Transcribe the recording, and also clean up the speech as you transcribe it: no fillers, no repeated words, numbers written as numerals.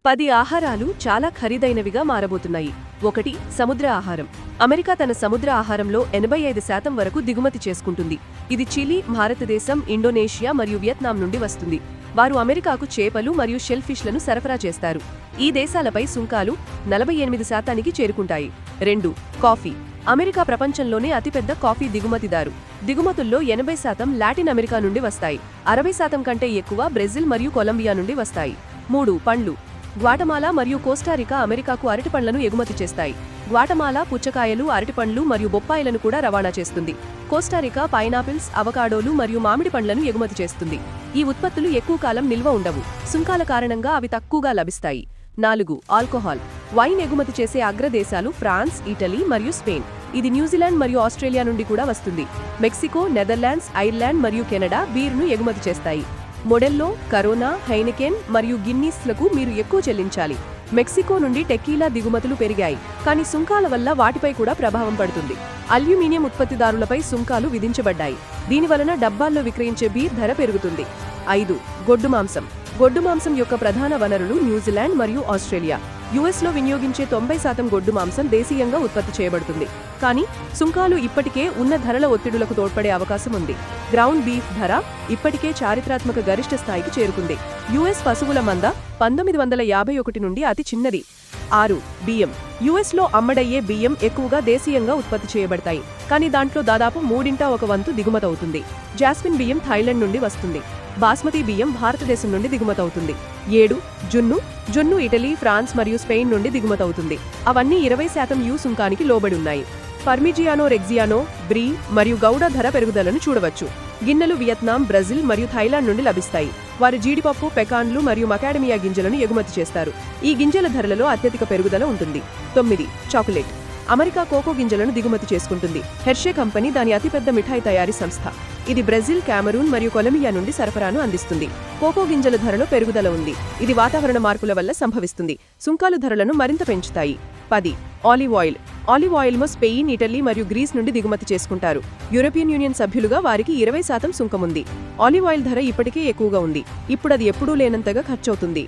10 ఆహారాలు చాలా ఖరీదైనవిగా మారబోతున్నాయి. 1. సముద్ర ఆహారం. అమెరికా తన సముద్ర ఆహారంలో 85% వరకు దిగుమతి చేసుకుంటుంది. ఇది చిలీ, భారతదేశం, ఇండోనేషియా మరియు వియత్నాం నుండి వస్తుంది. వారు అమెరికాకు చేపలు మరియు షెల్ ఫిష్లను సరఫరా చేస్తారు. ఈ దేశాలపై సుంకాలు 48%కి చేరుకుంటాయి. 2. కాఫీ. అమెరికా ప్రపంచంలోనే అతిపెద్ద కాఫీ దిగుమతిదారు. దిగుమతుల్లో 80% లాటిన్ అమెరికా నుండి వస్తాయి. 60% కంటే ఎక్కువ బ్రెజిల్ మరియు కొలంబియా నుండి వస్తాయి. 3. పండ్లు. గ్వాటమాలా మరియు కోస్టారికా అమెరికాకు అరటిపండ్లను ఎగుమతి చేస్తాయి. గ్వాటమాలా పుచ్చకాయలు, అరటిపండ్లు మరియు బొప్పాయిలను కూడా రవాణా చేస్తుంది. కోస్టారికా పైనాపిల్స్, అవకాడోలు మరియు మామిడి పండ్లను ఎగుమతి చేస్తుంది. ఈ ఉత్పత్తులు ఎక్కువ కాలం నిల్వ ఉండవు. సుంకాల కారణంగా అవి తక్కువగా లభిస్తాయి. 4. ఆల్కహాల్. వైన్ ఎగుమతి చేసే అగ్రదేశాలు ఫ్రాన్స్, ఇటలీ మరియు స్పెయిన్. ఇది న్యూజిలాండ్ మరియు ఆస్ట్రేలియా నుండి కూడా వస్తుంది. మెక్సికో, నెదర్లాండ్స్, ఐర్లాండ్ మరియు కెనడా బీర్ను ఎగుమతి చేస్తాయి. మోడెల్లో, కరోనా, హైనెకెన్ మరియు గిన్నీస్లకు మీరు ఎక్కువ చెల్లించాలి. మెక్సికో నుండి టెకీలా దిగుమతులు పెరిగాయి, కానీ సుంకాల వల్ల వాటిపై కూడా ప్రభావం పడుతుంది. అల్యూమినియం ఉత్పత్తిదారులపై సుంకాలు విధించబడ్డాయి. దీనివలన డబ్బాల్లో విక్రయించే బీర్ ధర పెరుగుతుంది. 5. గొడ్డు మాంసం. గొడ్డు మాంసం యొక్క ప్రధాన వనరులు న్యూజిలాండ్ మరియు ఆస్ట్రేలియా. యుఎస్లో వినియోగించే 90% గొడ్డు మాంసం దేశీయంగా ఉత్పత్తి చేయబడుతుంది. కానీ సుంకాలు ఇప్పటికే ఉన్న ధరల ఒత్తిడులకు తోడ్పడే అవకాశం ఉంది. గ్రౌండ్ బీఫ్ ధర ఇప్పటికే చారిత్రాత్మక గరిష్ట స్థాయికి చేరుకుంది. యుఎస్ పశువుల మంద 1951 నుండి అతి చిన్నది. 6. బియ్యం. యుఎస్లో అమ్మడయ్యే బియ్యం ఎక్కువగా దేశీయంగా ఉత్పత్తి చేయబడతాయి, కానీ దాంట్లో దాదాపు 1/3 దిగుమతవుతుంది. జాస్మిన్ బియ్యం థాయిలాండ్ నుండి వస్తుంది. బాస్మతి బియ్యం భారతదేశం నుండి దిగుమతవుతుంది. 7. జొన్ను ఇటలీ, ఫ్రాన్స్ మరియు స్పెయిన్ నుండి దిగుమతవుతుంది. అవన్నీ 20% యు సుంకానికి లోబడి ఉన్నాయి. పర్మిజియానో రెగ్జియానో, బ్రీ మరియు గౌడ ధర పెరుగుదలను చూడవచ్చు. గిన్నెలు వియత్నాం, బ్రెజిల్ మరియు థాయిలాండ్ నుండి లభిస్తాయి. వారు జీడిపప్పు, పెకాన్లు మరియు మకాడమియా గింజలను ఎగుమతి చేస్తారు. ఈ గింజల ధరలలో అత్యధిక పెరుగుదల ఉంటుంది. 9. చాక్లెట్. అమెరికా కోకో గింజలను దిగుమతి చేసుకుంటుంది. హెర్షే కంపెనీ దాని అతిపెద్ద మిఠాయి తయారీ సంస్థ. ఇది బ్రెజిల్, కామెరూన్ మరియు కొలంబియా నుండి సరఫరాను అందిస్తుంది. కోకో గింజల ధరలో పెరుగుదల ఉంది. ఇది వాతావరణ మార్పుల వల్ల సంభవిస్తుంది. సుంకాలు ధరలను మరింత పెంచుతాయి. 10. Olive oil. ఆలివ్ ఆయిల్ను స్పెయిన్, ఇటలీ మరియు గ్రీస్ నుండి దిగుమతి చేసుకుంటారు. యూరోపియన్ యూనియన్ సభ్యులుగా వారికి 20% సుంకం ఉంది. ఆలివ్ ఆయిల్ ధర ఇప్పటికే ఎక్కువగా ఉంది. ఇప్పుడు అది ఎప్పుడూ లేనంతగా ఖర్చవుతుంది.